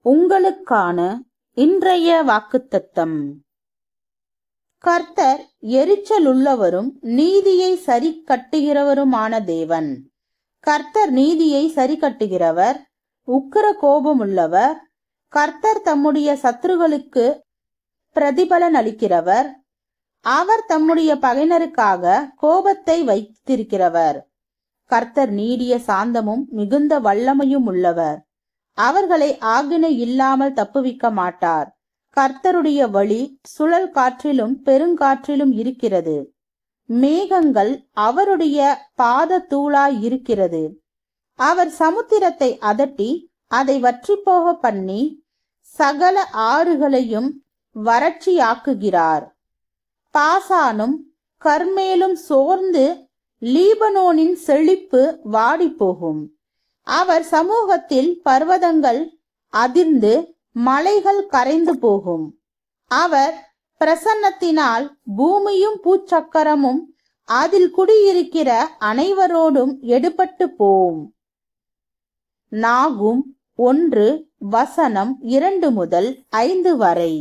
உங்களுக்கான இன்றைய வாக்குத்தத்தம். கர்த்தர் எரிச்சலுள்ளவரும் நீதியை சரி கட்டுகிறவருமான தேவன். கர்த்தர் நீதியை சரி கட்டுகிறவர், உக்கிர கோபமுள்ளவர். கர்த்தர் தம்முடைய சத்துருக்களுக்கு பிரதிபலன் அளிக்கிறவர். அவர் தம்முடைய பகைஞருக்காக கோபத்தை வைத்திருக்கிறவர். கர்த்தர் நீடிய சாந்தமும் மிகுந்த வல்லமையும் உள்ளவர். அவர்களை ஆக்கினை இல்லாமல் தப்புவிக்க மாட்டார். கர்த்தருடைய வழி சுழல் காற்றிலும் பெருங்காற்றிலும் இருக்கிறது. மேகங்கள் அவருடைய பாத தூளாய் இருக்கிறது. அவர் சமுத்திரத்தை அதட்டி அதை வற்றிப்போக பண்ணி சகல ஆறுகளையும் வறட்சியாக்குகிறார். பாசானும் கர்மேலும் சோர்ந்து லீபனோனின் செழிப்பு வாடிப்போகும். அவர் சமூகத்தில் பர்வதங்கள் அதிர்ந்து மலைகள் கரைந்து போகும். அவர் பிரசன்னத்தினால் பூமியும் பூச்சக்கரமும் அதில் குடியிருக்கிற அனைவரோடும் எடுபட்டு போம். நாகும் 1:2 முதல் 5 வரை.